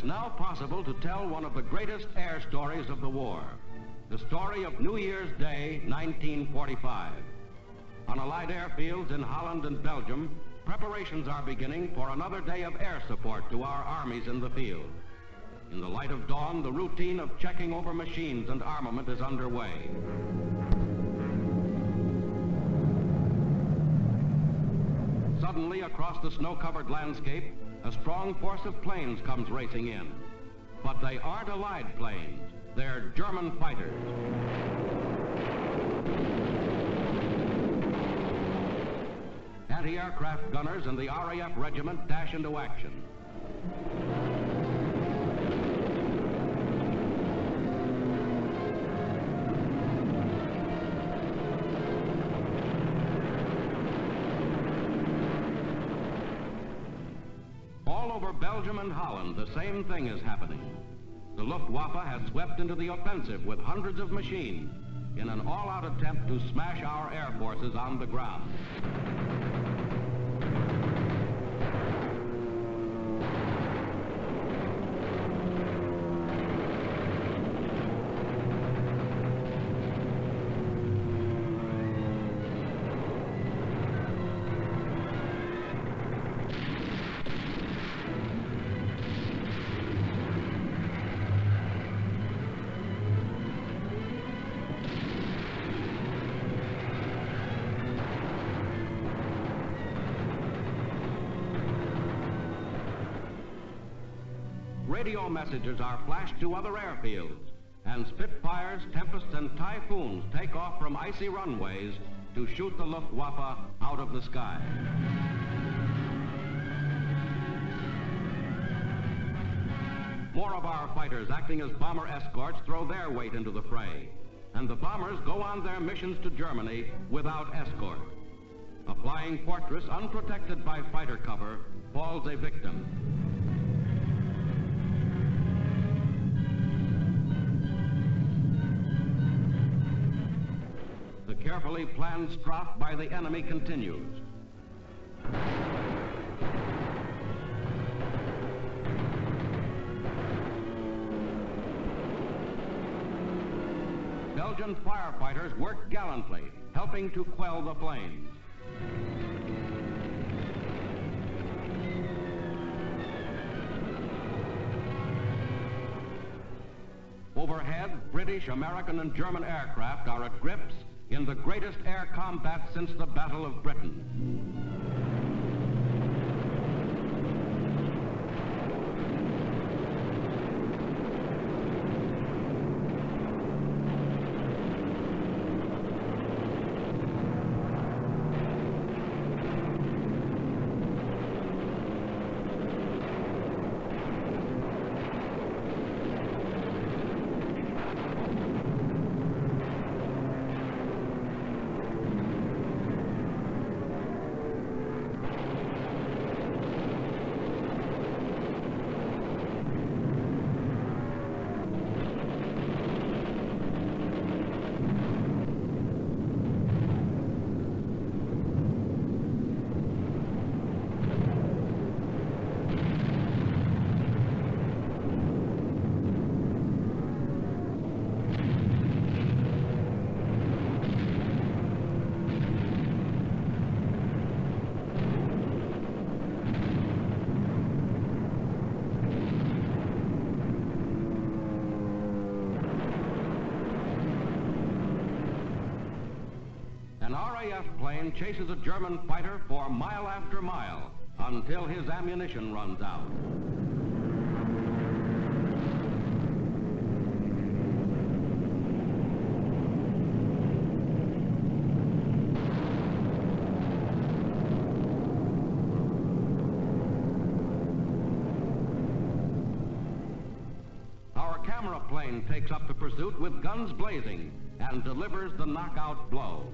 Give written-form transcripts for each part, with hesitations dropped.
now possible to tell one of the greatest air stories of the war, the story of New Year's Day, 1945. On Allied airfields in Holland and Belgium, preparations are beginning for another day of air support to our armies in the field. In the light of dawn, the routine of checking over machines and armament is underway. Suddenly, across the snow-covered landscape, a strong force of planes comes racing in. But they aren't Allied planes, they're German fighters. Anti-aircraft gunners and the RAF regiment dash into action. All over Belgium and Holland, the same thing is happening. The Luftwaffe has swept into the offensive with hundreds of machines in an all-out attempt to smash our air forces on the ground. Radio messages are flashed to other airfields, and Spitfires, Tempests, and Typhoons take off from icy runways to shoot the Luftwaffe out of the sky. More of our fighters acting as bomber escorts throw their weight into the fray, and the bombers go on their missions to Germany without escort. A flying fortress unprotected by fighter cover falls a victim. The carefully planned strafe by the enemy continues. Belgian firefighters work gallantly, helping to quell the flames. Overhead, British, American, and German aircraft are at grips in the greatest air combat since the Battle of Britain. An RAF plane chases a German fighter for mile after mile until his ammunition runs out. Our camera plane takes up the pursuit with guns blazing and delivers the knockout blow.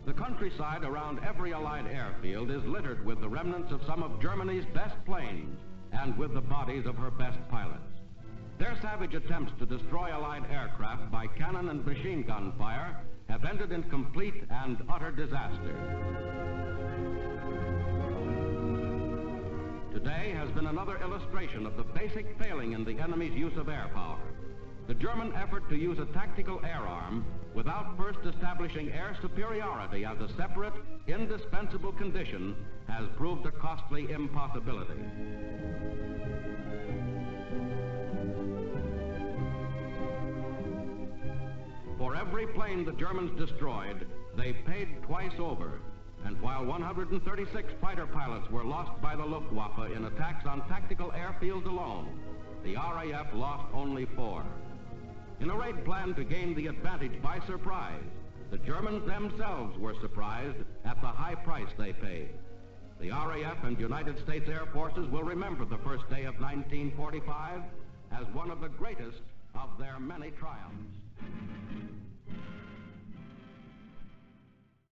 The countryside around every Allied airfield is littered with the remnants of some of Germany's best planes and with the bodies of her best pilots. Their savage attempts to destroy Allied aircraft by cannon and machine gun fire have ended in complete and utter disaster. Today has been another illustration of the basic failing in the enemy's use of air power. The German effort to use a tactical air arm without first establishing air superiority as a separate, indispensable condition has proved a costly impossibility. For every plane the Germans destroyed, they paid twice over. And while 136 fighter pilots were lost by the Luftwaffe in attacks on tactical airfields alone, the RAF lost only 4. In a raid plan to gain the advantage by surprise, the Germans themselves were surprised at the high price they paid. The RAF and United States Air Forces will remember the first day of 1945 as one of the greatest of their many triumphs.